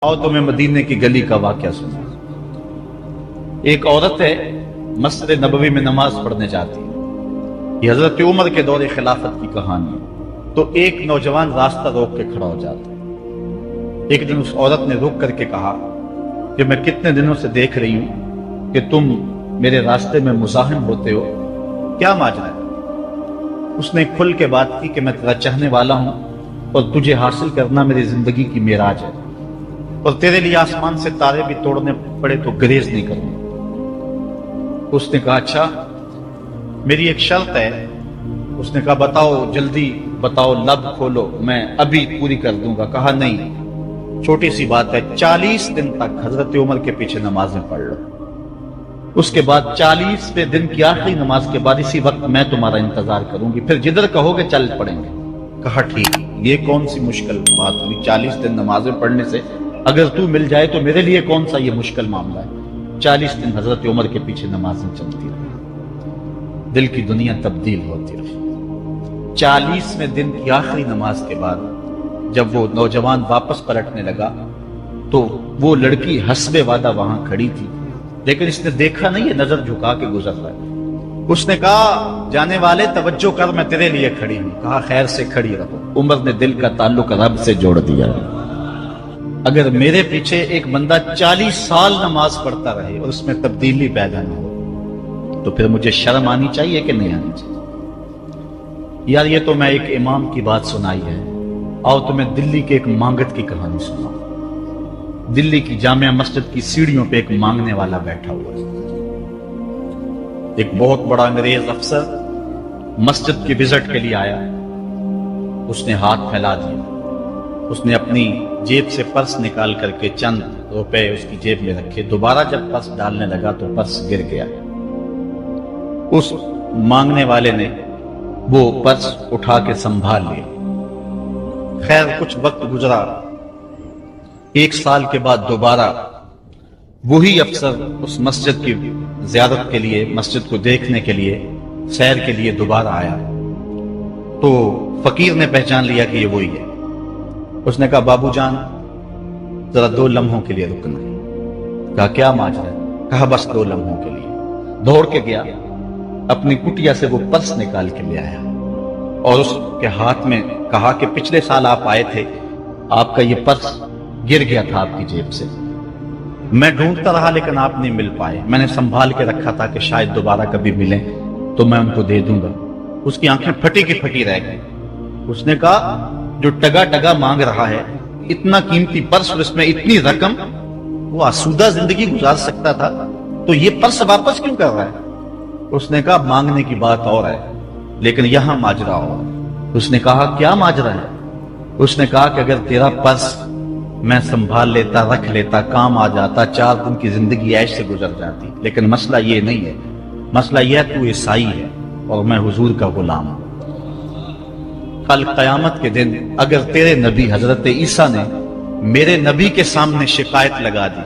आओ तुम्हें मदीने की गली का वाकया सुना। एक औरत है, मस्जिद नबवी में नमाज पढ़ने जाती है। ये हजरत उमर के दौरे खिलाफत की कहानी है। तो एक नौजवान रास्ता रोक के खड़ा हो जाता है। एक दिन उस औरत ने रुक करके कहा कि मैं कितने दिनों से देख रही हूं कि तुम मेरे रास्ते में मुज़ाहिम होते हो, क्या माजरा है? उसने खुल के बात की कि मैं तेरा चाहने वाला हूं और तुझे हासिल करना मेरी जिंदगी की मेराज है, और तेरे लिए आसमान से तारे भी तोड़ने पड़े तो गुरेज नहीं करूंगा। उसने कहा अच्छा, मेरी एक शर्त है। उसने कहा बताओ, जल्दी बताओ, लब खोलो, मैं अभी पूरी कर दूंगा। कहा नहीं, छोटी सी बात है, 40 दिन तक हजरत उमर के पीछे नमाजें पढ़ लो। उसके बाद 40वें दिन की आखिरी नमाज के बाद इसी वक्त मैं तुम्हारा इंतजार करूंगी, फिर जिधर कहोगे चल पड़ेंगे। कहा ठीक, ये कौन सी मुश्किल बात हुई? 40 दिन नमाजें पढ़ने से अगर तू मिल जाए तो मेरे लिए कौन सा ये मुश्किल मामला है। 40 दिन हजरत उमर के पीछे नमाजें चलती रही, दिल की दुनिया तब्दील होती रही। 40वें दिन की आखिरी नमाज के बाद जब वो नौजवान वापस पलटने लगा तो वो लड़की हस्बे वादा वहां खड़ी थी, लेकिन इसने देखा नहीं है, नजर झुका के गुजर रहा है। उसने कहा जाने वाले तवज्जो कर, मैं तेरे लिए खड़ी हूं। कहा खैर से खड़ी रहो। उमर ने दिल का ताल्लुक रब से जोड़ दिया। अगर मेरे पीछे एक बंदा 40 साल नमाज पढ़ता रहे और उसमें तब्दीली पैदा न हो तो फिर मुझे शर्म आनी चाहिए कि नहीं आनी चाहिए? यार ये तो मैं एक इमाम की बात सुनाई है। आओ तुम्हें दिल्ली के एक मांगत की कहानी सुनाऊं। दिल्ली की जामिया मस्जिद की सीढ़ियों पे एक मांगने वाला बैठा हुआ है। एक बहुत बड़ा अंग्रेज अफसर मस्जिद की विजिट के लिए आया। उसने हाथ फैला दिया। उसने अपनी जेब से पर्स निकाल करके चंद रुपए उसकी जेब में रखे। दोबारा जब पर्स डालने लगा तो पर्स गिर गया। उस मांगने वाले ने वो पर्स उठा के संभाल लिया। खैर कुछ वक्त गुजरा। 1 साल के बाद दोबारा वही अफसर उस मस्जिद की ज़ियारत के लिए, मस्जिद को देखने के लिए, सैर के लिए दोबारा आया तो फकीर ने पहचान लिया कि ये वही है। उसने कहा बाबूजान जरा 2 लम्हों के लिए रुकना है। कहा क्या माजरा है? कहा बस 2 लम्हों के लिए। दौड़ के गया, अपनी कुटिया से वो पर्स निकाल के ले आया और उसके हाथ में कहा कि पिछले साल आप आए थे, आपका ये पर्स गिर गया था आपकी जेब से। मैं ढूंढता रहा लेकिन आप नहीं मिल पाए। मैंने संभाल के रखा था कि शायद दोबारा कभी मिले तो मैं उनको दे दूंगा। उसकी आंखें फटी की फटी रह गई। उसने कहा जो टगा टगा मांग रहा है, इतना कीमती पर्स और इसमें इतनी रकम, वो आसूदा जिंदगी गुजार सकता था, तो ये पर्स वापस क्यों कर रहा है? उसने कहा मांगने की बात और है लेकिन यहां माजरा और। उसने कहा क्या माजरा है? उसने कहा कि अगर तेरा पर्स मैं संभाल लेता, रख लेता, काम आ जाता, 4 दिन की जिंदगी ऐश से गुजर जाती। लेकिन मसला ये नहीं है। मसला यह तू ईसाई है और मैं हुजूर का गुलाम हूं। कल कयामत के दिन अगर तेरे नबी हजरत ईसा ने मेरे नबी के सामने शिकायत लगा दी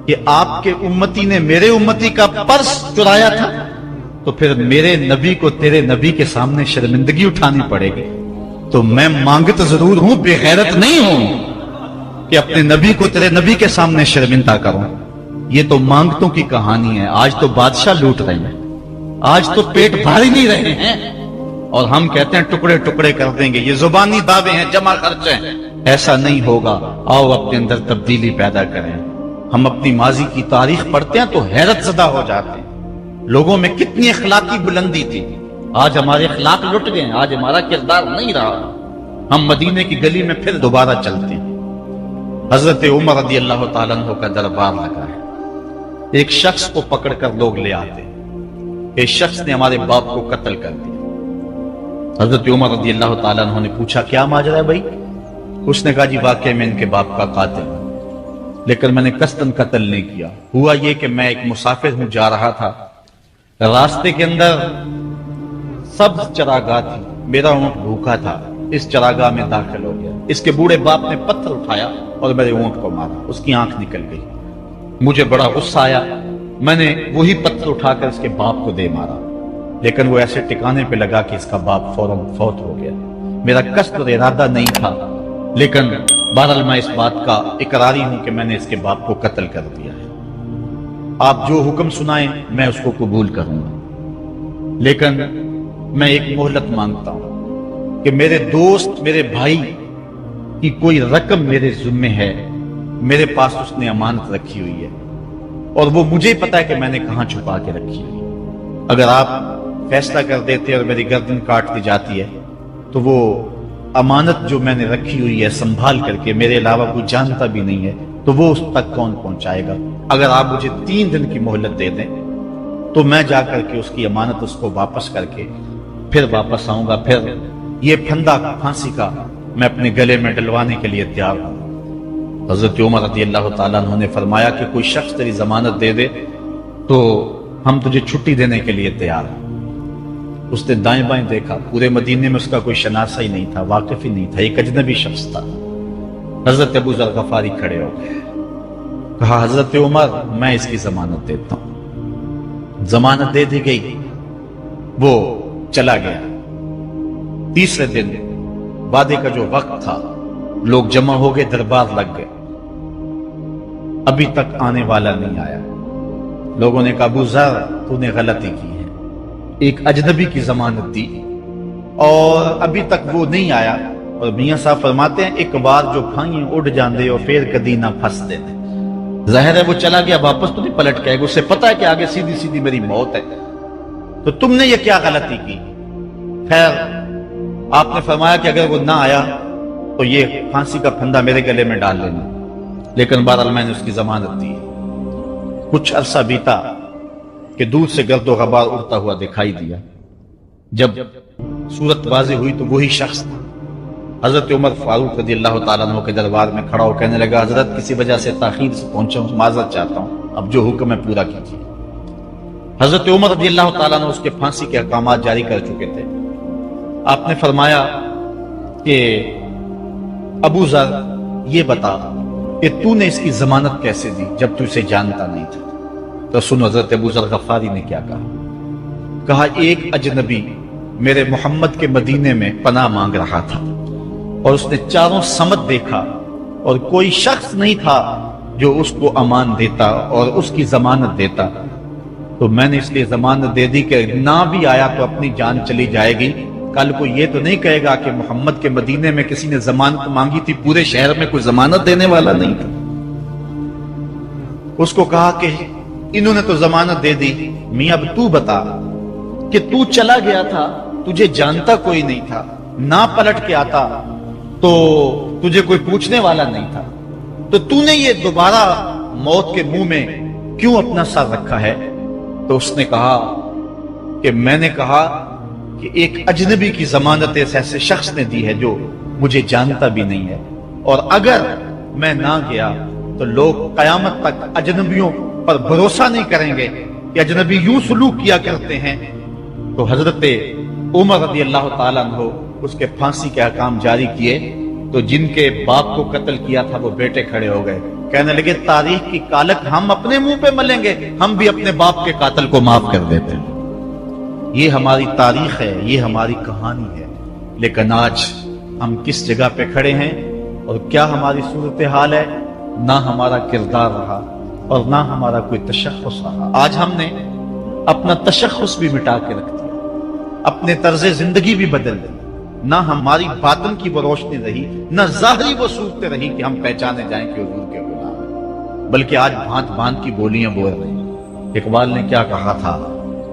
कि आपके उम्मती ने मेरे उम्मती का पर्स चुराया था, तो फिर मेरे नबी को तेरे नबी के सामने शर्मिंदगी उठानी पड़ेगी। तो मैं मांगत जरूर हूं, बेगैरत नहीं हूं कि अपने नबी को तेरे नबी के सामने शर्मिंदा करूं। ये तो मांगतों की कहानी है। आज तो बादशाह लूट रहे हैं, आज तो पेट भर ही नहीं रहे हैं और हम कहते हैं टुकड़े टुकड़े कर देंगे। ये जुबानी दावे हैं, जमा खर्चे हैं। ऐसा नहीं होगा। आओ अपने अंदर तब्दीली पैदा करें। हम अपनी माजी की तारीख पढ़ते हैं तो हैरत ज़दा हो जाते हैं। लोगों में कितनी अखलाकी बुलंदी थी, आज हमारे अखलाक लुट गए। आज हमारा किरदार नहीं रहा। हम मदीने की गली में फिर दोबारा चलते हैं। हजरत उमर रज़ी अल्लाह ताला अन्हु का दरबार लगा है। एक शख्स को पकड़कर लोग ले आते, एक शख्स ने हमारे बाप को कत्ल कर दिया। हजरत उमर रज़ी अल्लाह ताला अन्हु ने पूछा क्या माजरा है भाई? उसने कहा जी वाकई में इनके बाप का कातिल हूं, लेकिन मैंने कस्तन कत्ल नहीं किया। हुआ ये कि मैं एक मुसाफिर हूं, जा रहा था, रास्ते के अंदर सब्ज चरागाह थी, मेरा ऊंट भूखा था, इस चरागाह में दाखिल हो गया। इसके बूढ़े बाप ने पत्थर उठाया और मेरे ऊंट को मारा। उसकी आंख निकल गई। मुझे बड़ा गुस्सा आया। मैंने वही पत्थर उठाकर इसके बाप को दे मारा, लेकिन वो ऐसे टिकाने पे लगा कि इसका बाप फौरन फौत हो गया। मेरा कस्द और इरादा नहीं था, लेकिन बहरहाल मैं इस बात का इकरारी हूं कि मैंने इसके बाप को कत्ल कर दिया है। आप जो हुक्म सुनाएं मैं उसको कबूल करूंगा, लेकिन मैं एक मोहलत मांगता हूं कि मेरे दोस्त, मेरे भाई की कोई रकम मेरे जिम्मे है, मेरे पास उसने अमानत रखी हुई है और वो मुझे पता है कि मैंने कहां छुपा के रखी हुई। अगर आप फैसला कर देते और मेरी गर्दन काट दी जाती है तो वो अमानत जो मैंने रखी हुई है संभाल करके मेरे अलावा कोई जानता भी नहीं है, तो वो उस तक कौन पहुंचाएगा। अगर आप मुझे 3 दिन की मोहलत दे दें तो मैं जाकर के उसकी अमानत उसको वापस करके फिर वापस आऊंगा, फिर ये फंदा फांसी का मैं अपने गले में डलवाने के लिए तैयार हूं। हजरत उमर रज़ी अल्लाह ताला अन्हु ने फरमाया कि कोई शख्स तेरी जमानत दे दे तो हम तुझे छुट्टी देने के लिए तैयार हैं। उसने दाएं बाएं देखा, पूरे मदीने में उसका कोई शनासा ही नहीं था, वाकिफ ही नहीं था, एक अजनबी शख्स था। हजरत अबू ज़र गफारी खड़े हो गए, कहा हजरत उमर मैं इसकी जमानत देता हूं। जमानत दे दी गई, वो चला गया। तीसरे दिन वादे का जो वक्त था, लोग जमा हो गए, दरबार लग गए, अभी तक आने वाला नहीं आया। लोगों ने कहा अबू ज़र तूने गलती की है, एक अजनबी की जमानत दी और अभी तक वो नहीं आया। और मियां साहब फरमाते हैं एक बार जो फाइयां उड़ जाते और फिर कदी ना फंसते थे। जाहिर है वो चला गया, वापस तो नहीं पलट के आएगा, उसे पता है कि आगे सीधी सीधी मेरी मौत है, तो तुमने ये क्या गलती की। खैर आपने फरमाया कि अगर वो ना आया तो ये फांसी का फंदा मेरे गले में डाल लेना, लेकिन बहरहाल मैंने उसकी जमानत दी। कुछ अरसा बीता कि दूर से गर्दो गबार उड़ता हुआ दिखाई दिया। जब सूरत वाज़ेह हुई तो वही शख्स था। हजरत उमर फारूक रज़ी अल्लाह ताला अन्हु के दरबार में खड़ा हो कहने लगा हजरत किसी वजह से ताखीर से पहुंचा हूं, माजरत चाहता हूं, अब जो हुक्म है पूरा कीजिए। हजरत उमर रज़ी अल्लाह ताला अन्हु उसके फांसी के अहकामात जारी कर चुके थे। आपने फरमाया कि अबू ज़र ये बता कि तूने इसकी जमानत कैसे दी जब तू इसे जानता नहीं था। तो सुनो हजरत अबू ज़र गफारी ने क्या कहा एक अजनबी मेरे मोहम्मद के मदीने में पनाह मांग रहा था और उसने चारों समत देखा और कोई शख्स नहीं था जो उसको अमान देता और उसकी जमानत देता, तो मैंने इसलिए जमानत दे दी कि ना भी आया तो अपनी जान चली जाएगी। कल को ये तो नहीं कहेगा कि मोहम्मद के मदीने में किसी ने जमानत मांगी थी, पूरे शहर में कोई जमानत देने वाला नहीं था। उसको कहा कि इन्होंने तो जमानत दे दी, मियां अब तू बता कि तू चला गया था, तुझे जानता कोई नहीं था, ना पलट के आता तो तुझे कोई पूछने वाला नहीं था, तो तूने ये दोबारा मौत के मुंह में क्यों अपना सर रखा है। तो उसने कहा कि मैंने कहा कि एक अजनबी की जमानत ऐसे शख्स ने दी है जो मुझे जानता भी नहीं है, और अगर मैं ना गया तो लोग कयामत तक अजनबियों पर भरोसा नहीं करेंगे कि अजनबी यूं सलूक किया करते हैं। तो हजरत उमर रज़ी अल्लाह ताला अन्हु उसके फांसी के अहकाम जारी किए, तो जिनके बाप को कत्ल किया था वो बेटे खड़े हो गए, कहने लगे तारीख की कालक हम अपने मुंह पे मलेंगे, हम भी अपने बाप के कातिल को माफ कर देते हैं। ये हमारी तारीख है, ये हमारी कहानी है, लेकिन आज हम किस जगह पे खड़े हैं और क्या हमारी सूरत हाल है। ना हमारा किरदार रहा और ना हमारा कोई तशख्खुस रहा। आज हमने अपना तशख्खुस भी मिटा के रख दिया, अपने तर्ज़े जिंदगी भी बदल दी। ना हमारी बातन की वो रोशनी रही, ना ज़ाहरी वो सूरतें रही कि हम पहचाने जाएं कि हुजूर के गुलाम हैं, बल्कि आज भांत भांत की बोलियां बोल रही। इकबाल ने क्या कहा था,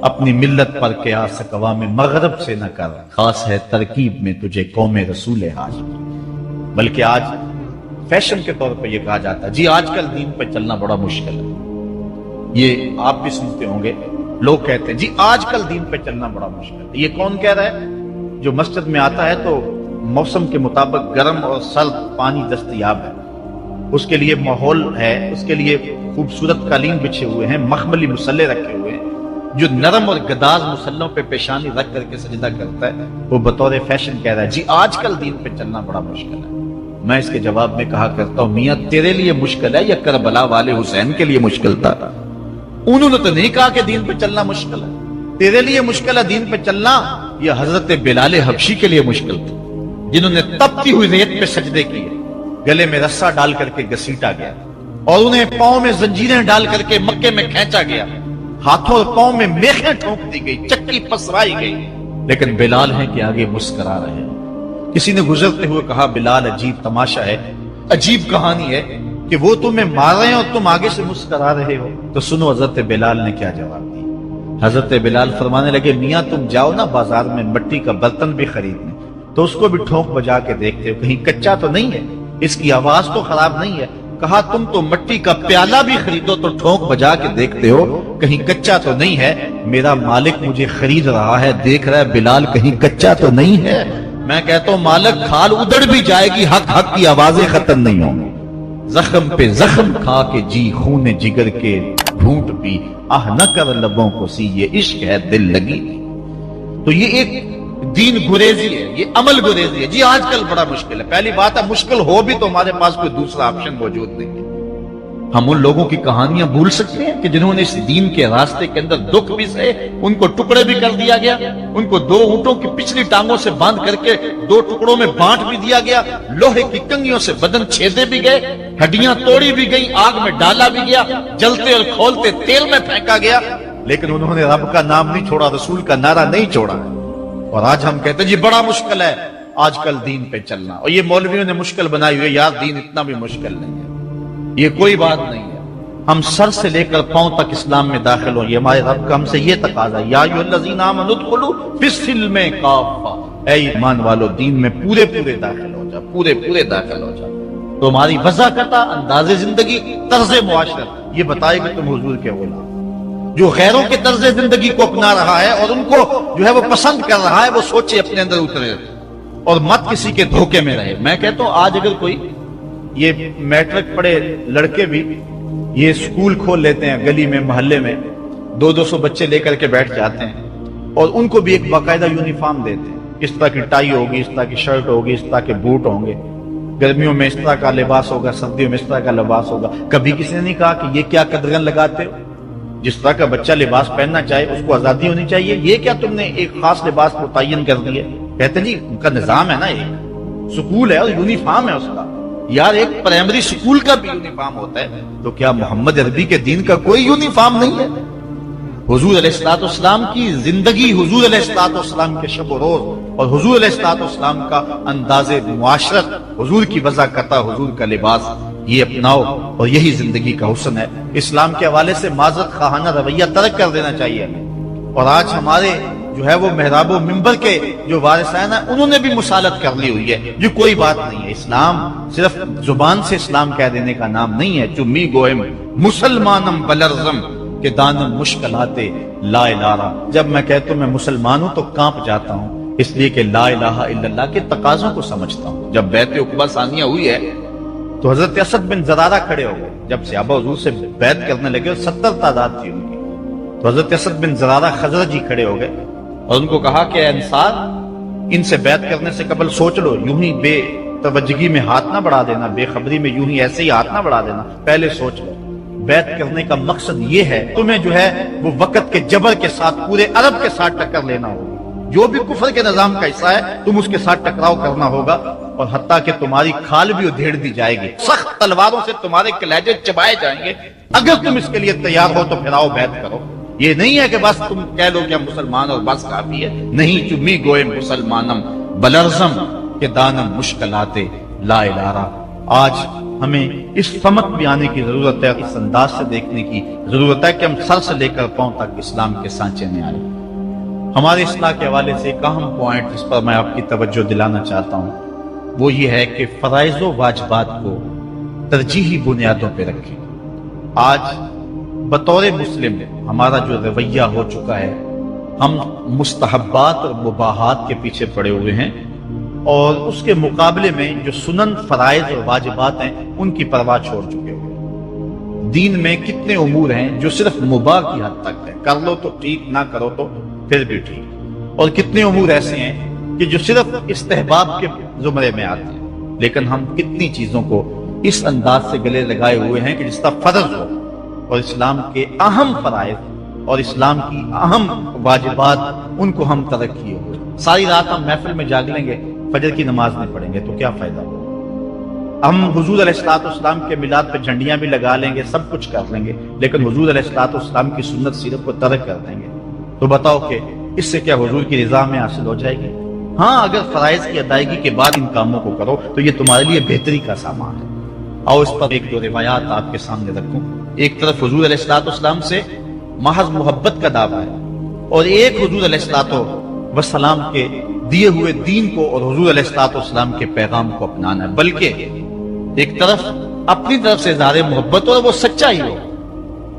अपनी मिल्लत पर क़यास क़वाम मग़रिब से न कर, खास है तरकीब में तुझे कौम रसूल हाशमी। बल्कि आज फैशन के तौर पर यह कहा जाता है जी आजकल दीन पर चलना बड़ा मुश्किल है। ये आप भी सुनते होंगे, लोग कहते हैं जी आजकल दीन पर चलना बड़ा मुश्किल है। ये कौन कह रहा है? जो मस्जिद में आता है तो मौसम के मुताबिक गर्म और सर्द पानी दस्तयाब है, उसके लिए माहौल है, उसके लिए खूबसूरत कालीन बिछे हुए हैं, मखमली मुसल्ले रखे हुए हैं, जो नरम और गदाज मुसल्लों पे पेशानी रख करके सजदा करता है, वो बतौर फैशन कह रहा है जी आजकल दीन पे चलना बड़ा मुश्किल है। मैं इसके जवाब में कहा करता हूं, मियां तेरे लिए मुश्किल है या करबला वाले हुसैन के लिए मुश्किल था? उन्होंने तो नहीं कहा कि दीन पे चलना मुश्किल है। तेरे लिए मुश्किल है दीन पे चलना, यह हजरत बिलाल हबशी के लिए मुश्किल था, जिन्होंने तपती हुई रेत पे सजदे किए, गले में रस्सा डाल करके घसीटा गया और उन्हें पांव में जंजीरें डाल करके मक्के में खींचा गया, हाथों और पांव में मेखें ठोक दी गई, चक्की पसराई गई, लेकिन बिलाल है कि आगे मुस्कुरा रहे हैं। किसी ने गुजरते हुए कहा, बिलाल अजीब तमाशा है, अजीब कहानी है कि वो तुम्हें मार रहे हैं और तुम आगे से मुस्कुरा रहे हो। तो सुनो हजरत बिलाल ने क्या जवाब दिया। हजरत बिलाल फरमाने लगे, मियां तुम जाओ ना बाजार में मट्टी का बर्तन भी खरीदने, तो उसको भी ठोंक बजा के देखते हो कहीं कच्चा तो नहीं है, इसकी आवाज तो खराब नहीं है। कहा तुम तो मट्टी का प्याला भी खरीदो तो ठोंक बजा के देखते हो कहीं कच्चा तो नहीं है। मेरा मालिक मुझे खरीद रहा है, देख रहा है बिलाल कहीं कच्चा तो नहीं है। मैं कहता हूं मालिक खाल उधड़ भी जाएगी, हक हक की आवाजें खत्म नहीं होंगी। जख्म पे जख्म खा के जी खून जिगर के घूंट पी, आह न कर लबों को सी, ये इश्क है दिल लगी। तो ये एक दीन गुरेजी है, ये अमल गुरेजी है। जी आजकल बड़ा मुश्किल है। पहली बात है मुश्किल हो भी तो हमारे पास कोई दूसरा ऑप्शन मौजूद नहीं है। हम उन लोगों की कहानियां भूल सकते हैं कि जिन्होंने इस दीन के रास्ते के अंदर दुख भी सहे, उनको टुकड़े भी कर दिया गया, उनको 2 ऊंटों की पिछली टांगों से बांध करके 2 टुकड़ों में बांट भी दिया गया, लोहे की कंगियों से बदन छेदे भी गए, हड्डियां तोड़ी भी गई, आग में डाला भी गया, जलते और खोलते तेल में फेंका गया, लेकिन उन्होंने रब का नाम नहीं छोड़ा, रसूल का नारा नहीं छोड़ा। और आज हम कहते हैं जी बड़ा मुश्किल है आजकल दीन पे चलना, और ये मौलवियों ने मुश्किल बनाई हुई है। यार दीन इतना भी मुश्किल नहीं है, ये कोई बात नहीं है। हम सर से लेकर पांव तक इस्लाम में दाखिल हो, ये हमारे रब का हमसे ये तकाजा है, या अय्युहल्लज़ीना आमनू उदखुलू फिस्सिल्म काफ़ा, ऐ ईमान वालो दीन में पूरे पूरे दाखिल हो जा, पूरे पूरे दाखिल हो जा। तो हमारी वज़ाकता, अंदाज़े जिंदगी, तर्ज़े मुआशरत ये बताएगी तुम हुजूर के गुलाम। जो गैरों के तर्ज़े जिंदगी को अपना रहा है और उनको जो है वो पसंद कर रहा है, वो सोचे अपने अंदर उतरे और मत किसी के धोखे में रहे। मैं कहता हूं आज अगर कोई ये मैट्रिक पढ़े लड़के भी ये स्कूल खोल लेते हैं, गली में मोहल्ले में 200-200 बच्चे लेकर के बैठ जाते हैं और उनको भी एक बाकायदा यूनिफॉर्म देते हैं, इस तरह की टाई होगी, इस तरह की शर्ट होगी, इस तरह के बूट होंगे, गर्मियों में इस तरह का लिबास होगा, सर्दियों में इस तरह का लिबास होगा। कभी किसी ने नहीं कहा कि ये क्या कदरन लगाते हो, जिस तरह का बच्चा लिबास पहनना चाहे उसको आजादी होनी चाहिए, ये क्या तुमने एक खास लिबास मुतय्यन कर दिया। कहते जी उनका निजाम है ना, एक स्कूल है और यूनिफॉर्म है उसका। यार एक प्राइमरी स्कूल का भी यूनिफॉर्म होता है, तो क्या मोहम्मद अरबी के दीन का कोई यूनिफॉर्म नहीं है। हुजूर अलैहिस्सलाम की जिंदगी, हुजूर अलैहिस्सलाम के शब व रोज और हुजूर अलैहिस्सलाम का अंदाज़े मुआशरत, हुजूर की वज़ाकता, हुजूर का लिबास, ये अपनाओ और यही जिंदगी का हुस्न है। इस्लाम के हवाले से माज़रत खाना रवैया तर्क कर देना चाहिए हमें। और आज हमारे जो है वो मेहराबो मिंबर के जो वारिसान है उन्होंने भी मुसालत कर ली हुई है। ये कोई बात नहीं है, इस्लाम सिर्फ जुबान से इस्लाम कह देने का नाम नहीं है। चुम्मी गोयम मुसलमानम बलरजम के दानम मुश्किलाते ला इलाहा। जब मैं कहता हूं मैं मुसलमान हूं तो कांप जाता हूं, इसलिए कि ला इलाहा इल्लल्लाह के तकाजों को समझता हूं। जब बैत उक़बा सानिया हुई है तो हजरत असद बिन ज़रारा खड़े हो गए। जब सहाबा हुजूर से बैत करने लगे और 70 तादाद थी उनकी, तो हजरत असद बिन ज़रारा खज़रजी खड़े हो गए और उनको कहा कि अंसार इनसे बैत करने से कबल सोच लो, यूं ही बेतवज्जगी में हाथ ना बढ़ा देना, बेखबरी में यूं ही ऐसे ही हाथ ना बढ़ा देना, पहले सोच लो। बैत करने का मकसद ये है तुम्हें जो है वो वक़्त के जबर के साथ पूरे अरब के साथ टक्कर लेना होगा, जो भी कुफर के निजाम का हिस्सा है तुम उसके साथ टकराव करना होगा, और हत्ता कि तुम्हारी खाल भी उधेड़ दी जाएगी, सख्त तलवारों से तुम्हारे कलेजे चबाए जाएंगे। अगर तुम इसके लिए तैयार हो तो फिर आओ बैत करो। ये नहीं है कि बस तुम कह लो क्या मुसलमान और बस काफी है, नहीं। चुम्मी गोए मुसलमानम बलरजम के दानम मुश्किलाते ला इलाहा। आज हमें इस समझ में आने की जरूरत है, इस अंदाज से देखने की जरूरत है कि हम सर से लेकर पांव तक इस्लाम के सांचे में आए। हमारे इस्लाह के हवाले से एक अहम पॉइंट जिस पर मैं आपकी तवज्जो दिलाना चाहता हूं वो ये है कि फराइज़ व वाजिबात को तरजीही बुनियादों पर रखें। आज बतौर मुस्लिम हमारा जो रवैया हो चुका है, हम मुस्तहब्बात और मुबाहात के पीछे पड़े हुए हैं और उसके मुकाबले में जो सुनन फराइज़ और वाजिबात हैं उनकी परवाह छोड़ चुके हुए। दीन में कितने उमूर हैं जो सिर्फ मुबाह की हद तक है, कर लो तो ठीक, ना करो तो फिर भी ठीक, और कितने उमूर ऐसे हैं कि जो सिर्फ इस्तेहबाब के जुमरे में आते हैं। लेकिन हम कितनी चीजों को इस अंदाज से गले लगाए हुए हैं कि जिसका फर्ज हो, और इस्लाम के अहम फराइज़ और इस्लाम की अहम वाजिबात उनको हम तरक किए हुए। सारी रात हम महफिल में जाग लेंगे, फजर की नमाज नहीं पढ़ेंगे तो क्या फायदा होगा। ہم حضور علیہ السلام کے میلاد پہ جھنڈیاں بھی لگا لیں گے، سب کچھ کر لیں گے، لیکن حضور علیہ السلام کی سنت سیرت کو ترک کر دیں گے، تو بتاؤ کہ اس سے کیا حضور کی رضا میں حاصل ہو جائے گی؟ ہاں، اگر فرائض کی ادائیگی کے بعد ان کاموں کو کرو تو یہ تمہارے لیے بہتری کا سامان ہے۔ آؤ اس پر ایک دو روایات آپ کے سامنے رکھوں۔ ایک طرف حضور علیہ السلام سے محض محبت کا دعویٰ ہے، اور ایک حضور علیہ السلام کے دیے ہوئے دین کو اور حضور علیہ السلام کے پیغام کو اپنانا ہے، بلکہ ایک طرف اپنی طرف سے اظہار محبت اور وہ سچائی ہو،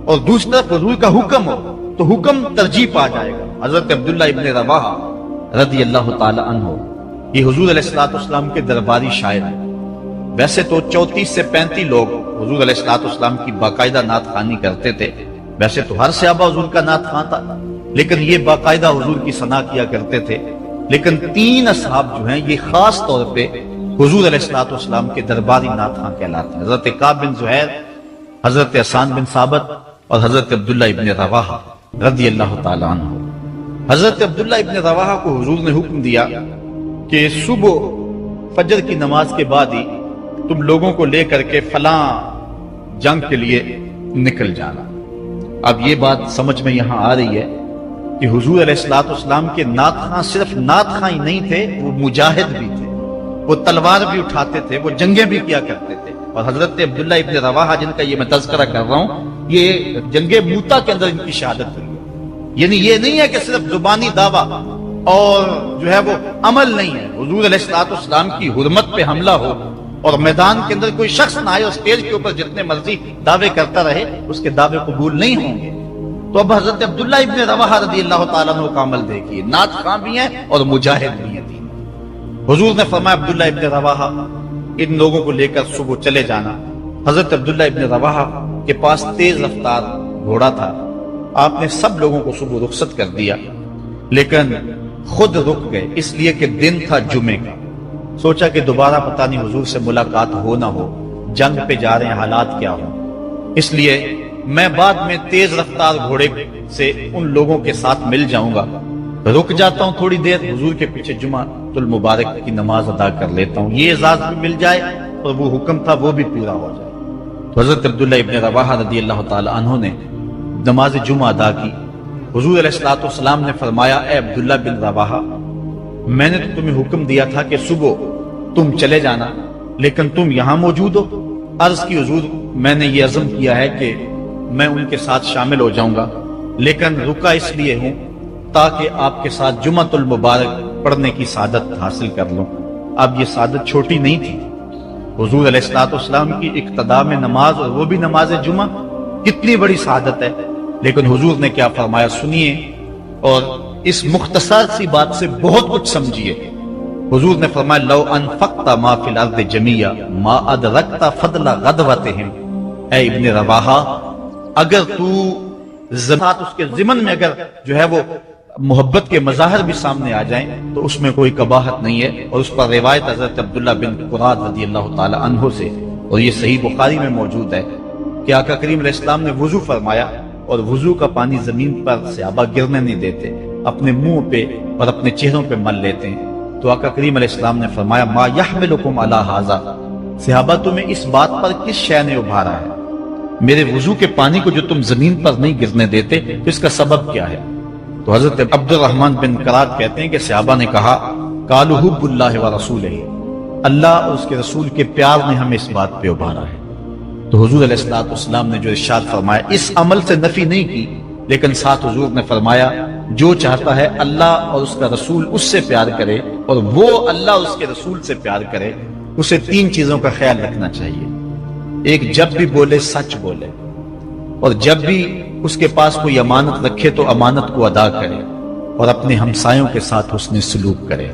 اور دوسری طرف حضور کا حکم ہو تو حکم ترجیح پا جائے گا۔ حضرت عبداللہ ابن رواحہ رضی اللہ تعالی عنہ یہ حضور علیہ السلام کے درباری شاعر ہیں۔ ویسے تو 34 سے 35 لوگ حضور علیہ السلام کی باقاعدہ نعت خوانی کرتے تھے، ویسے تو ہر صحابہ حضور کا نعت خواں تھا، لیکن یہ باقاعدہ حضور کی ثنا کیا کرتے تھے۔ لیکن 3 اصحاب جو ہیں یہ خاص طور پہ حضور علیہ السلام کے درباری نعت خواں کہلاتے ہیں، حضرت کعب بن زہیر، حضرت حسان بن ثابت اور حضرت عبداللہ ابن رواحہ رضی اللہ تعالی عنہ۔ حضرت عبداللہ ابن رواحہ کو حضور نے حکم دیا کہ صبح فجر کی نماز کے بعد ہی تم لوگوں کو لے کر کے فلاں جنگ کے لیے نکل جانا۔ اب یہ بات سمجھ میں یہاں آ رہی ہے کہ حضور علیہ السلام کے نعت خواں صرف نعت خواں ہی نہیں تھے، وہ مجاہد بھی تھے، وہ تلوار بھی اٹھاتے تھے، وہ جنگیں بھی کیا کرتے تھے۔ اور حضرت عبداللہ ابن رواحہ جن کا یہ میں تذکرہ کر رہا ہوں، یہ جنگ موتا کے اندر ان کی شہادت ہوئی، یعنی یہ نہیں ہے کہ صرف زبانی دعویٰ اور جو ہے وہ عمل نہیں ہے۔ حضور علیہ السلام کی حرمت پہ حملہ ہو اور میدان کے اندر کوئی شخص نہ آئے اور اسٹیج کے اوپر جتنے مرضی دعوے کرتا رہے، اس کے دعوے قبول نہیں ہوں گے۔ تو اب حضرت عبداللہ ابن رواحہ رضی اللہ تعالیٰ عنہ کا عمل دیکھیے، نعت خواں بھی ہیں اور مجاہد بھی ہیں۔ حضور نے فرمایا عبداللہ ابن رواحہ ان لوگوں کو لے کر صبح چلے جانا۔ حضرت عبداللہ ابن رواحہ کے پاس تیز رفتار گھوڑا تھا، آپ نے سب لوگوں کو صبح رخصت کر دیا، لیکن خود رک گئے، اس لیے کہ دن تھا جمعے کا۔ سوچا کہ دوبارہ پتہ نہیں حضور سے ملاقات ہو نہ ہو، جنگ پہ جا رہے ہیں، حالات کیا ہوں، اس لیے میں بعد میں تیز رفتار گھوڑے سے ان لوگوں کے ساتھ مل جاؤں گا، رک جاتا ہوں تھوڑی دیر، حضور کے پیچھے جمعہ المبارک کی نماز ادا کر لیتا ہوں، یہ اعزاز بھی مل جائے اور وہ حکم تھا وہ بھی پورا ہو جائے۔ تو حضرت عبداللہ ابن رواحہ رضی اللہ تعالی عنہ نے نماز جمعہ ادا کی۔ حضور علیہ السلام نے فرمایا، اے عبداللہ بن رواحہ، میں نے تو تمہیں حکم دیا تھا کہ صبح تم چلے جانا، لیکن تم یہاں موجود ہو۔ عرض کی حضور میں نے یہ عزم کیا ہے کہ میں ان کے ساتھ شامل ہو جاؤں گا، لیکن رکا اس لیے ہوں تاکہ آپ کے ساتھ جمعۃ المبارک پڑھنے کی سعادت حاصل کر لوں۔ اب یہ سعادت چھوٹی نہیں تھی، حضور علیہ السلام کی اقتداء میں نماز، اور وہ بھی نماز جمعہ، کتنی بڑی سعادت ہے۔ لیکن حضور نے کیا فرمایا سنیے، اور اس مختصر سی بات سے بہت کچھ سمجھیے۔ حضور نے فرمایا، لو انفقت ما فی الارض جمیعا ما ادرکت فضل غدوتہم۔ اے ابن رواحہ، اگر تو زمات اس کے ضمن میں اگر جو ہے وہ محبت کے مظاہر بھی سامنے آ جائیں تو اس میں کوئی قباحت نہیں ہے۔ اور اس پر روایت حضرت عبداللہ بن قراد رضی اللہ تعالی عنہ سے، اور یہ صحیح بخاری میں موجود ہے، کہ آقا کریم علیہ السلام نے وضو فرمایا، اور وضو کا پانی زمین پر صحابہ گرنے نہیں دیتے، اپنے منہ پہ اور اپنے چہروں پہ مل لیتے ہیں۔ تو آقا کریم علیہ السلام نے فرمایا، ما یحملکم علی ھذا، صحابہ تمہیں اس بات پر کس شے نے ابھارا ہے؟ میرے وضو کے پانی کو جو تم زمین پر نہیں گرنے دیتے، تو اس کا سبب کیا ہے؟ تو حضرت عبد الرحمن بن قراد کہتے ہیں کہ صحابہ نے کہا، قالوا حب اللہ ورسولہ، اللہ اور اس کے رسول کے پیار نے ہمیں اس بات پہ ابھارا ہے۔ تو حضور علیہ السلام نے جو ارشاد فرمایا، اس عمل سے نفی نہیں کی، لیکن ساتھ حضور نے فرمایا، جو چاہتا ہے اللہ اور اس کا رسول اس سے پیار کرے، اور وہ اللہ اور اس کے رسول سے پیار کرے، اسے 3 چیزوں کا خیال رکھنا چاہیے۔ ایک، جب بھی بولے سچ بولے، اور جب بھی اس کے پاس کوئی امانت رکھے تو امانت کو ادا کرے، اور اپنے ہمسایوں کے ساتھ حسن سلوک کرے۔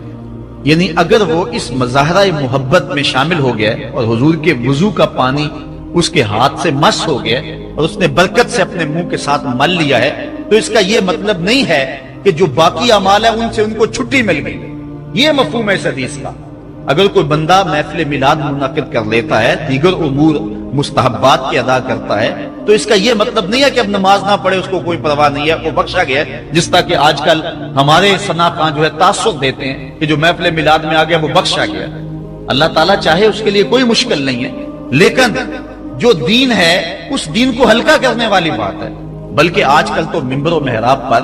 یعنی اگر وہ اس مظاہرہ محبت میں شامل ہو گیا اور حضور کے وضو کا پانی اس کے ہاتھ سے مس ہو گیا اور اس نے برکت سے اپنے منہ کے ساتھ مل لیا ہے، تو اس کا یہ مطلب نہیں ہے کہ جو باقی اعمال ہیں ان سے ان کو چھٹی مل گئی۔ یہ مفہوم ہے اس حدیث کا۔ اگر کوئی بندہ محفل میلاد منعقد کر لیتا ہے، دیگر امور مستحبات کی ادا کرتا ہے، تو اس کا یہ مطلب نہیں ہے کہ اب نماز نہ پڑھے، اس کو کوئی پرواہ نہیں ہے، وہ بخشا گیا ہے، جس طرح کہ آج کل ہمارے صنعت جو ہے تاثر دیتے ہیں کہ جو محفل میلاد میں آ گیا وہ بخشا گیا۔ اللہ تعالیٰ چاہے اس کے لیے کوئی مشکل نہیں ہے، لیکن جو دین ہے اس دین کو ہلکا کرنے والی بات ہے۔ بلکہ آج کل تو ممبر و محراب پر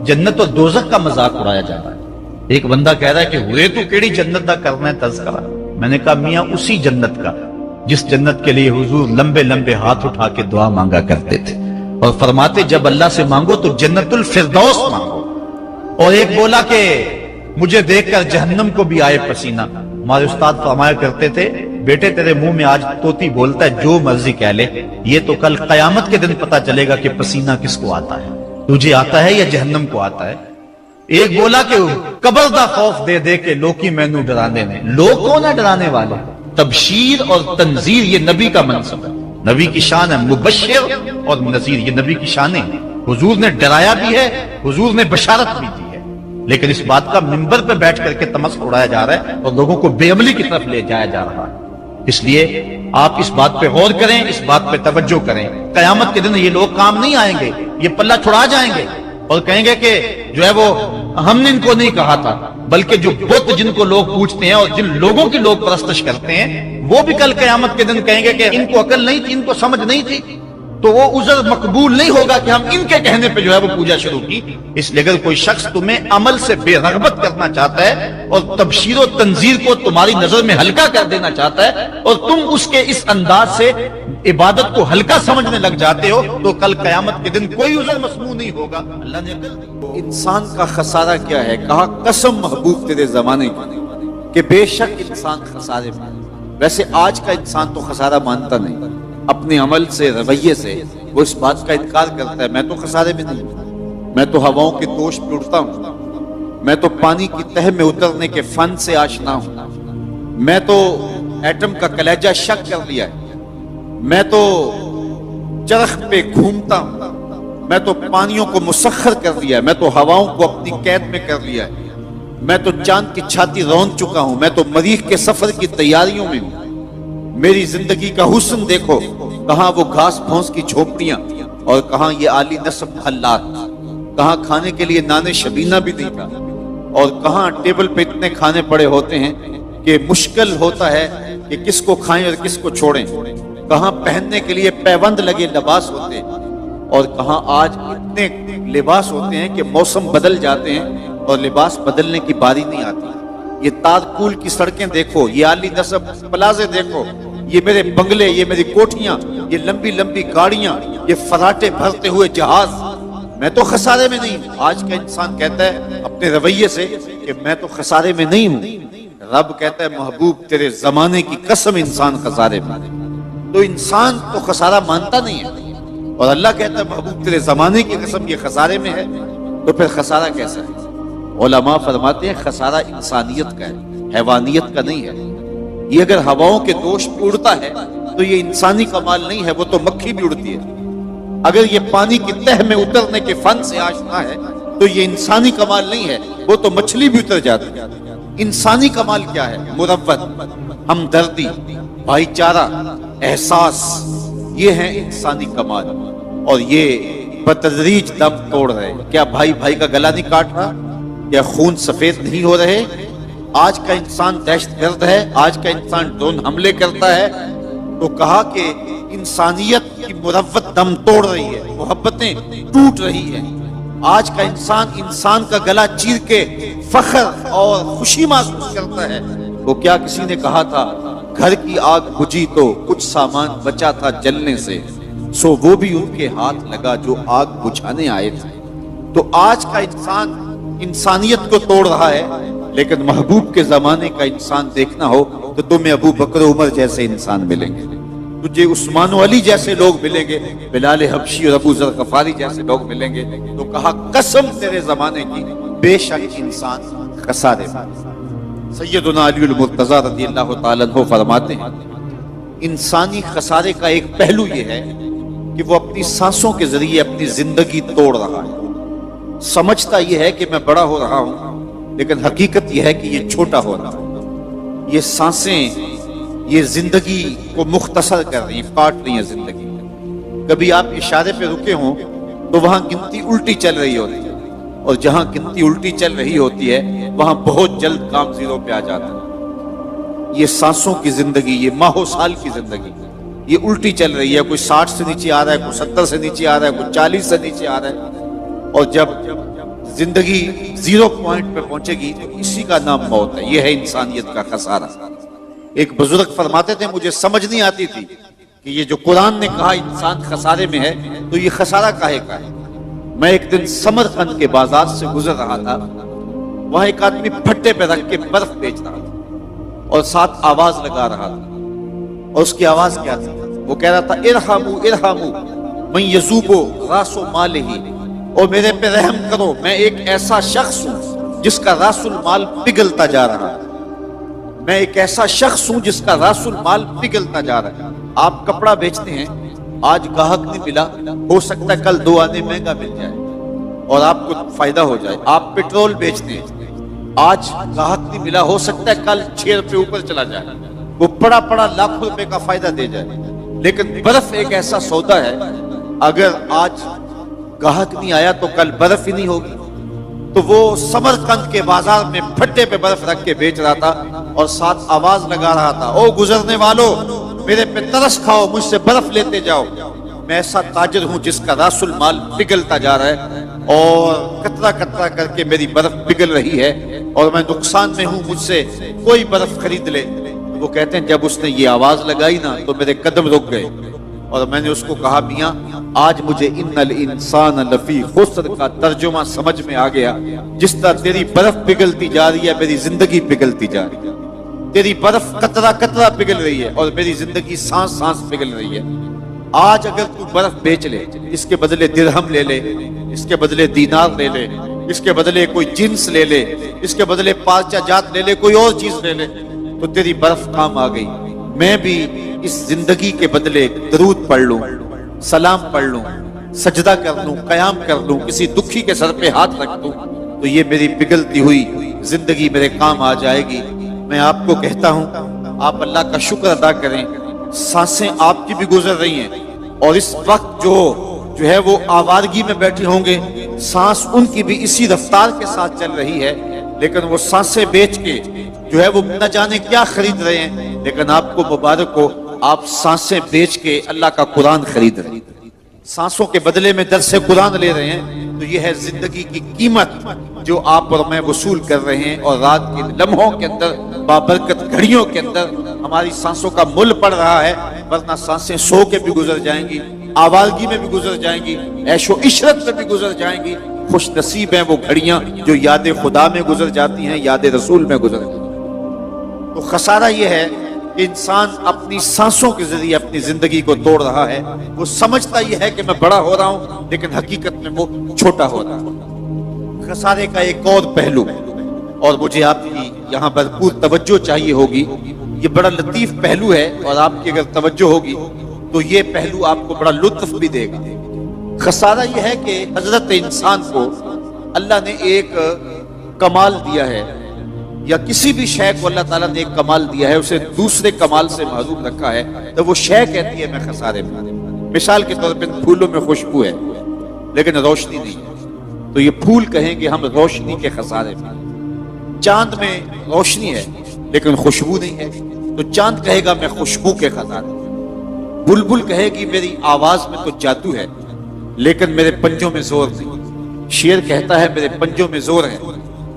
جنت و دوزخ کا مذاق اڑایا جا رہا ہے۔ ایک بندہ کہہ رہا ہے کہ ہوئے تو کیڑی جنت دا کرنا ہے تذکرہ۔ میں نے کہا میاں اسی جنت کا جس جنت کے لیے حضور لمبے لمبے ہاتھ اٹھا کے دعا مانگا کرتے تھے اور فرماتے جب اللہ سے مانگو تو جنت الفردوس مانگو۔ اور ایک بولا کہ مجھے دیکھ کر جہنم کو بھی آئے پسینہ۔ ہمارے استاد فرمایا کرتے تھے بیٹے تیرے منہ میں آج طوطی بولتا ہے جو مرضی کہہ لے، یہ تو کل قیامت کے دن پتا چلے گا کہ پسینہ کس کو آتا ہے، تجھے آتا ہے یا جہنم کو آتا ہے۔ ایک بولا کہ قبر دا خوف دے دے کے لوکی مینو ڈرانے نے۔ لوگ کون ہے ڈرانے والے؟ تبشیر اور تنذیر یہ نبی کا منصب ہے، نبی کی شان ہے۔ مبشر اور نذیر یہ نبی کی شانیں ہیں۔ حضور نے ڈرایا بھی ہے، حضور نے بشارت بھی دی ہے، لیکن اس بات کا منبر پہ بیٹھ کر کے تمسخر اڑایا جا رہا ہے اور لوگوں کو بے عملی کی طرف لے جایا جا رہا ہے۔ اس لیے آپ اس بات پہ غور کریں، اس بات پہ توجہ کریں۔ قیامت کے دن یہ لوگ کام نہیں آئیں گے، یہ پلہ چھڑا جائیں گے اور کہیں گے کہ جو ہے وہ ہم نے ان کو نہیں کہا تھا، بلکہ جو بت جن کو لوگ پوچھتے ہیں اور جن لوگوں کی لوگ پرستش کرتے ہیں وہ بھی کل قیامت کے دن کہیں گے کہ ان کو عقل نہیں تھی، ان کو سمجھ نہیں تھی، تو وہ عذر مقبول نہیں ہوگا کہ ہم ان کے کہنے پہ جو ہے وہ پوجا شروع کی۔ اس لیے اگر کوئی شخص تمہیں عمل سے بے رغبت کرنا چاہتا ہے اور تبشیر و تنذیر کو تمہاری نظر میں ہلکا کر دینا چاہتا ہے اور تم اس کے اس انداز سے عبادت کو ہلکا سمجھنے لگ جاتے ہو تو کل قیامت کے دن کوئی عذر مسموع نہیں ہوگا۔ اللہ نے عقل دی۔ انسان کا خسارہ کیا ہے؟ کہا قسم محبوب تیرے زمانے کی کہ بے شک انسان خسارے میں۔ ویسے آج کا انسان تو خسارہ مانتا نہیں، اپنے عمل سے رویے سے وہ اس بات کا انکار کرتا ہے میں تو خسارے میں نہیں ہوں، میں تو ہواؤں کے دوش پہ اڑتا ہوں، میں تو پانی کی تہ میں اترنے کے فن سے آشنا ہوں، میں تو ایٹم کا کلیجہ شک کر لیا ہے، میں تو چرخ پہ گھومتا ہوں، میں تو پانیوں کو مسخر کر لیا ہے، میں تو ہواؤں کو اپنی قید میں کر لیا ہے، میں تو چاند کی چھاتی رون چکا ہوں، میں تو مریخ کے سفر کی تیاریوں میں ہوں۔ میری زندگی کا حسن دیکھو، کہاں وہ گھاس پھونس کی جھونپڑیاں اور کہاں یہ عالی نصب محلات، کہاں کھانے کے لیے نان شبینہ بھی نہیں تھا اور کہاں ٹیبل پہ اتنے کھانے پڑے ہوتے ہیں کہ مشکل ہوتا ہے کہ کس کو کھائیں اور کس کو چھوڑیں، کہاں پہننے کے لیے پیوند لگے لباس ہوتے ہیں اور کہاں آج اتنے لباس ہوتے ہیں کہ موسم بدل جاتے ہیں اور لباس بدلنے کی باری نہیں آتی۔ یہ تارکول کی سڑکیں دیکھو، یہ عالی نصب پلازے دیکھو، یہ میرے بنگلے، یہ میری کوٹھیاں، یہ لمبی لمبی گاڑیاں، یہ فراٹے بھرتے ہوئے جہاز، میں تو خسارے میں نہیں ہوں۔ آج کا انسان کہتا ہے اپنے رویے سے کہ میں تو خسارے میں نہیں ہوں، رب کہتا ہے محبوب تیرے زمانے کی قسم انسان خسارے میں۔ تو انسان تو خسارہ مانتا نہیں ہے اور اللہ کہتا ہے محبوب تیرے زمانے کی قسم یہ خسارے میں ہے، تو پھر خسارہ کیسا ہے؟ علماء فرماتے ہیں خسارہ انسانیت کا ہے، حیوانیت کا نہیں ہے۔ یہ اگر ہواؤں کے دوش پہ اڑتا ہے تو یہ انسانی کمال نہیں ہے، وہ تو مکھی بھی اڑتی ہے۔ اگر یہ پانی کی تہ میں اترنے کے فن سے آشنا ہے تو یہ انسانی کمال نہیں ہے، وہ تو مچھلی بھی اتر جاتی ہے۔ انسانی کمال کیا ہے؟ مروت، ہمدردی، بھائی چارہ، احساس، یہ ہے انسانی کمال، اور یہ بتدریج دم توڑ رہے۔ کیا بھائی بھائی کا گلا نہیں کاٹ رہا؟ کیا خون سفید نہیں ہو رہے؟ آج کا انسان دہشت گرد ہے، آج کا انسان ڈرون حملے کرتا ہے، تو کہا کہ انسانیت کی مروت دم توڑ رہی ہے، محبتیں ٹوٹ رہی ہیں۔ آج کا انسان کا گلا چیر کے فخر اور خوشی محسوس کرتا ہے۔ تو کیا کسی نے کہا تھا گھر کی آگ بجھی تو کچھ سامان بچا تھا جلنے سے، سو وہ بھی ان کے ہاتھ لگا جو آگ بجھانے آئے تھے۔ تو آج کا انسان انسانیت کو توڑ رہا ہے، لیکن محبوب کے زمانے کا انسان دیکھنا ہو تو تمہیں ابو بکر عمر جیسے انسان ملیں گے، تجھے عثمان و علی جیسے لوگ ملیں گے، بلال حبشی اور ابو ذر غفاری جیسے لوگ ملیں گے۔ تو کہا قسم تیرے زمانے کی بے شک انسان خسارے میں۔ سیدنا علی المرتضیٰ رضی اللہ تعالیٰ عنہ فرماتے ہیں انسانی خسارے کا ایک پہلو یہ ہے کہ وہ اپنی سانسوں کے ذریعے اپنی زندگی توڑ رہا ہے۔ سمجھتا یہ ہے کہ میں بڑا ہو رہا ہوں، لیکن حقیقت یہ ہے کہ یہ چھوٹا ہو رہا ہے۔ یہ سانسیں یہ زندگی کو مختصر کر رہی ہیں، کاٹ رہی ہیں زندگی۔ کبھی آپ اشارے پہ رکے ہوں تو وہاں گنتی الٹی چل رہی ہوتی ہے، اور جہاں گنتی الٹی چل رہی ہوتی ہے وہاں بہت جلد کام زیرو پہ آ جاتا ہے۔ یہ سانسوں کی زندگی، یہ ماہو سال کی زندگی، یہ الٹی چل رہی ہے. کوئی 60 سے نیچے آ رہا ہے، کوئی 70 سے نیچے آ رہا ہے، کوئی 40 سے نیچے آ رہا ہے. اور جب زندگی 0 پوائنٹ پہ پہنچے گی تو اسی کا نام موت ہے. یہ ہے انسانیت کا خسارہ. ایک بزرگ فرماتے تھے مجھے سمجھ نہیں آتی تھی کہ یہ جو قرآن نے کہا انسان خسارے میں ہے تو یہ خسارہ کاہے کا ہے. میں ایک دن سمرقند کے بازار سے گزر رہا تھا. وہاں ایک آدمی پھٹے پہ رکھ کے برف بیچ رہا تھا اور ساتھ آواز لگا رہا تھا. اور اس کی آواز کیا تھی؟ وہ کہہ رہا تھا ارحمو ارحمو من یذوبو راس مالہ، اور میرے پہ رحم کرو، میں ایک ایسا شخص ہوں جس کا راس المال پگھلتا جا رہا ہے. میں ایک ایسا شخص ہوں جس کا راس المال پگھلتا جا رہا ہے. آپ کپڑا بیچتے ہیں، آج گاہک نہیں ملا، ہو سکتا ہے کل 2 آنے مہنگا مل جائے اور آپ کو فائدہ ہو جائے. آپ پیٹرول بیچتے ہیں، آج گاہک نہیں ملا، ہو سکتا ہے کل 6 روپے اوپر چلا جائے، وہ پڑا لاکھوں روپے کا فائدہ دے جائے. لیکن برف ایک ایسا سودا ہے، اگر آج گاہک نہیں آیا تو کل برف ہی نہیں ہوگی. تو وہ سمرقند کے بازار میں پھٹے پہ برف رکھ کے بیچ رہا تھا اور ساتھ آواز لگا رہا تھا او گزرنے والوں، میرے پہ ترس کھاؤ، مجھ سے برف لیتے جاؤ. میں ایسا تاجر ہوں جس کا راس المال پگھلتا جا رہا ہے اور قطرہ قطرہ کر کے میری برف پگھل رہی ہے اور میں نقصان میں ہوں، مجھ سے کوئی برف خرید لے. وہ کہتے ہیں جب اس نے یہ آواز لگائی نا تو میرے قدم رک گئے اور میں نے اس کو کہا میاں آج مجھے ان الانسان لفی خسر کا ترجمہ سمجھ میں آ گیا. جس طرح تیری برف پگھلتی جا رہی ہے میری زندگی پگھلتی جا رہی ہے. تیری برف قطرہ قطرہ پگھل رہی ہے اور میری زندگی سانس سانس پگھل رہی ہے. آج اگر تو برف بیچ لے، اس کے بدلے درہم لے لے، اس کے بدلے دینار لے لے، اس کے بدلے کوئی جنس لے لے، اس کے بدلے پارچہ جات لے لے، کوئی اور چیز لے لے، تو تیری برف کام آ گئی. میں بھی اس زندگی کے بدلے درود پڑھ لوں، سلام پڑھ لوں، سجدہ کر لوں، قیام کر لوں، کسی دکھی کے سر پہ ہاتھ رکھ دوں تو یہ میری پگھلتی ہوئی زندگی میرے کام آ جائے گی. میں آپ کو کہتا ہوں آپ اللہ کا شکر ادا کریں. سانسیں آپ کی بھی گزر رہی ہیں اور اس وقت جو ہے وہ آوارگی میں بیٹھے ہوں گے، سانس ان کی بھی اسی رفتار کے ساتھ چل رہی ہے، لیکن وہ سانسیں بیچ کے جو ہے وہ نہ جانے کیا خرید رہے ہیں. لیکن آپ کو مبارک ہو، آپ سانسیں بیچ کے اللہ کا قرآن خرید رہے ہیں، سانسوں کے بدلے میں درس قرآن لے رہے ہیں. تو یہ ہے زندگی کی قیمت جو آپ اور میں وصول کر رہے ہیں. اور رات کے لمحوں کے اندر، بابرکت گھڑیوں کے اندر ہماری سانسوں کا مل پڑ رہا ہے، ورنہ سانسیں سو کے بھی گزر جائیں گی، آوارگی میں بھی گزر جائیں گی، عیش و عشرت میں بھی گزر جائیں گی. خوش نصیب ہیں وہ گھڑیاں جو یاد خدا میں گزر جاتی ہیں، یاد رسول میں گزر جاتی ہیں. تو خسارہ یہ ہے کہ انسان اپنی سانسوں کے ذریعے اپنی زندگی کو توڑ رہا ہے. وہ سمجھتا یہ ہے کہ میں بڑا ہو رہا ہوں، لیکن حقیقت میں وہ چھوٹا ہو رہا ہے. خسارے کا ایک اور پہلو، اور مجھے آپ کی یہاں بھرپور توجہ چاہیے ہوگی. یہ بڑا لطیف پہلو ہے اور آپ کی اگر توجہ ہوگی تو یہ پہلو آپ کو بڑا لطف بھی دے گا. خسارہ یہ ہے کہ حضرت انسان کو اللہ نے ایک کمال دیا ہے، یا کسی بھی شے کو اللہ تعالیٰ نے ایک کمال دیا ہے، اسے دوسرے کمال سے محروم رکھا ہے، تو وہ شے کہتی ہے میں خسارے میں. مثال کے طور پہ پھولوں میں خوشبو ہے لیکن روشنی نہیں ہے، تو یہ پھول کہیں کہ ہم روشنی کے خسارے میں. چاند میں روشنی ہے لیکن خوشبو نہیں ہے، تو چاند کہے گا میں خوشبو کے خسارے میں. بلبل کہے گی میری آواز میں تو جادو ہے لیکن میرے پنجوں میں زور نہیں. شیر کہتا ہے میرے پنجوں میں زور ہے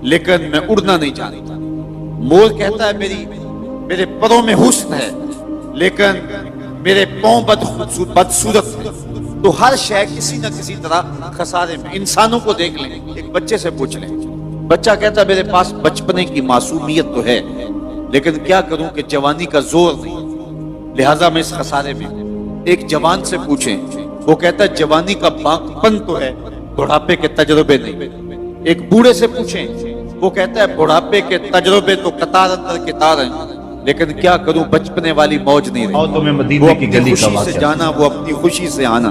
لیکن میں اڑنا نہیں جانتا. مور کہتا ہے میرے پروں میں حسن ہے لیکن میرے پاؤں بدصورت ہے. تو ہر شے کسی نہ کسی طرح خسارے میں. انسانوں کو دیکھ لیں، ایک بچے سے پوچھ لیں، بچہ کہتا ہے میرے پاس بچپنے کی معصومیت تو ہے لیکن کیا کروں کہ جوانی کا زور نہیں، لہٰذا میں اس خسارے میں. ایک جوان سے پوچھیں، وہ کہتا ہے جوانی کا پاکپن تو ہے، بڑھاپے کے تجربے نہیں. ایک بوڑھے سے پوچھیں، وہ کہتا ہے بڑھاپے کے تجربے تو قطار اندر قطار ہیں لیکن کیا کروں بچپنے والی موج نہیں رہی. اور تمہیں مدینے کی گلی کا خوشی سے جانا، وہ اپنی خوشی سے آنا.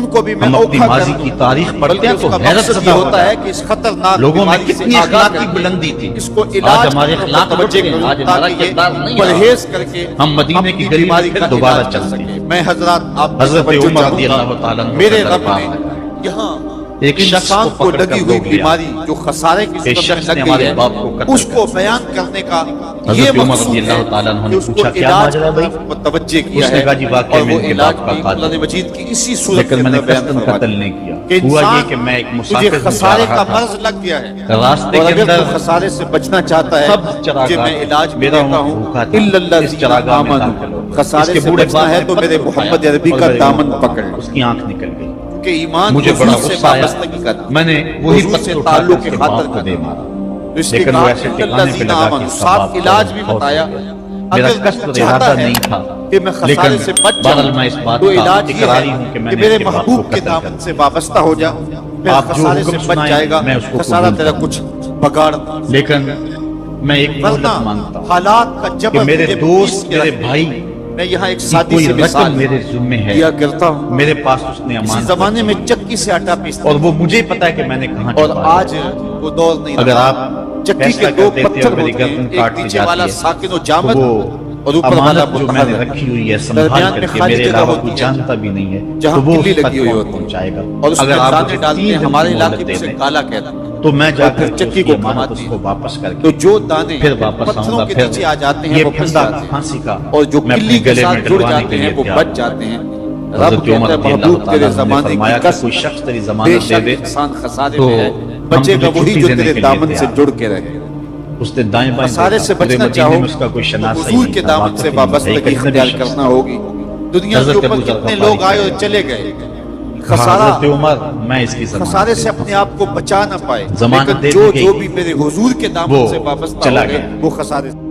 उनको भी मैं हम अपनी औखा माजी कर की दूं। तारीख पढ़ते बल्कि हैं तो उसका हैरत मकसद सदा ये होता होता है है कि इस खतरनाक लोगों में बीमारी से कितनी आगाह अखलाकी कर बुलंदी थी। इसको आज इलाज हमारे पर अखलाक तवज्जो बढ़ते हैं, करूं आज हमारा ताकि ये किरदार नहीं रहा। परहेज करके हम मदीने की अपनी गली में बीमारी फिर का दोबारा इलाज चल कर सके। सके। मैं हजरत आप हजरत तवज्जो उमर रज़ी चाहूंगा। अल्लाह ताला अन्हु मेरे का रब दरबार ने यहाँ एक शख्स इंसान को को पकड़ लगी कर हुई रोक लिया। बीमारी जो खसारे की एक सूरत शख्स में ने लग हमारे गई है बाप को कत्ल उसको कर बयान करने का हजरत ये उमर मकसूद रज़ी अल्लाह है ताला अन्हु कि ने उसको पूछा, क्या इलाज माजरा है भाई? को तवज्जो किया उसने है कहा, जी वाकई और में वो इनके इलाज बाप का भी कातिल कुरान मजीद की इसी सूरत लेकिन के मैंने अंदर बयान कस्तन फरमा कत्ल दिया नहीं किया। कि हुआ ये इंसान कि मैं एक तुझे मुसाफिर हूँ, जा खसारे रहा का था। मर्ज लग गया है रास्ते और के अगर अंदर तू खसारे से बचना चाहता है सब चरागाह कि मैं इलाज मेरा देता हूँ, हूँ भूखा था। इल्लल्लाह इस चरागाह में आमन दाखिल हो गया। खसारे इसके से बूढ़े बचना बाप है ने तो मेरे पत्थर मोहम्मद उठाया अरबी और का मेरे दामन मुंह पकड़ पर उसकी आंख निकल गई। के ईमान मुझे बड़ा हुजूर से गुस्सा आया। वाबस्तगी कर मैंने वही हुजूर से पत्थर उठा ताल्लुक कर के उसके खातिर बाप को दे मारा। तो इसके लेकिन वो बाद ऐसे इल्लल्लाह ठिकाने पे ज़ीना लगा आमन, कि उसका साथ बाप इलाज भी फौत हो बताया। गया। मेरा अगर कष्ट चाहता इरादा है नहीं था कि मैं खसारे लेकिन से बच बहरहाल जाऊं मैं इस बात तो का इलाज ये इकरारी है हूं कि कि मैंने मेरे इसके बाप महबूब को के कत्ल दामन कर से वाबस्ता हो जा پھر آپ جو خسارے سے حکم بچ سنائیں جائے گا، میں اس کو خسارہ قبول تیرا کروں۔ کچھ بگاڑنا۔ لیکن میں ایک ورنہ مہلت مانگتا ہوں حالات کا کہ جبر میرے مجھے دوست، پیس کے میرے رکھے۔ بھائی میں یہاں ایک کی سادی کوئی سی مثال رقم میرے ذمے ہے، دیا کرتا ہوں۔ میرے پاس اس نے کسی امانت زمانے میں رکھی، چکی سے آٹا پیستا اور وہ مجھے پتا ہے کہ میں نے کہاں اور چھپایا۔ آج وہ دور نہیں اگر رہا۔ آپ چکی فیصلہ کے دو کر دیتے پتھر اور میری ہوتے ہیں، گردن ایک کاٹتی نیچے جاتی والا ہے، ساکن و تو جامد وہ اور اوپر والا امانت جو میں نے متحرک۔ رکھی ہوئی ہے سنبھال درمیان کر میں کے خالی میرے جگہ علاوہ ہوتی کوئی ہے جانتا بھی نہیں ہے، جہاں تو وہ کلی اس تک لگی ہوئی کون ہوتی ہے پہنچائے گا؟ اور اس اگر میں آپ دانے مجھے ڈالتے 3 ہیں، دن ہمارے کی علاقے مہلت میں دے اسے دیں کالا کہتے ہیں، تو میں جا اور کر پھر کے چکی اس کو کی امانت گھماتے اس ہیں۔ کو واپس کر تو کے جو دانے پھر واپس آؤں پتھروں گا، کے پھر نیچے آ جاتے ہیں یہ وہ پھنس پھندا جاتے ہیں، پھانسی کا اور جو میں کلی اپنے کے گلے ساتھ میں جڑ ڈلوانے جاتے کے ہیں لیے وہ تیار بچ ہوں۔ جاتے ہیں۔ رب حضرت کہتا عمر ہے رضی اللہ محبوب تعالیٰ تیرے عنہ نے زمانے فرمایا کی کہ قسم، کوئی شخص تیری بے ضمانت دے شک دے انسان خسارے تو میں ہے، ہم بچے تجھے گا وہی چھٹی جو دینے تیرے کے لیے دامن سے تیار۔ جڑ کے رہے۔ اس نے دائیں بائیں خسارے دیکھا، سے پورے بچنا مدینے چاہو میں اس کا کوئی تو شناسہ ہی حضور نہیں کے تھا، دامن واقف سے ہی نہیں تھا، وابستگی ایک اجنبی اختیار شخص کرنا تھا۔ ہوگی۔ دنیا کے حضرت اوپر ابو ذر کتنے غفاری لوگ آئے کہتے اور چلے گئے، کہا خسارہ حضرت عمر میں اس کی ضمانت خسارے سے دیتا ہوں۔ اپنے آپ کو بچا نہ پائے، ضمانت لیکن دے جو دی گئی، جو بھی میرے حضور کے دامن وہ سے وابستہ چلا ہو گئے گیا۔ وہ خسارے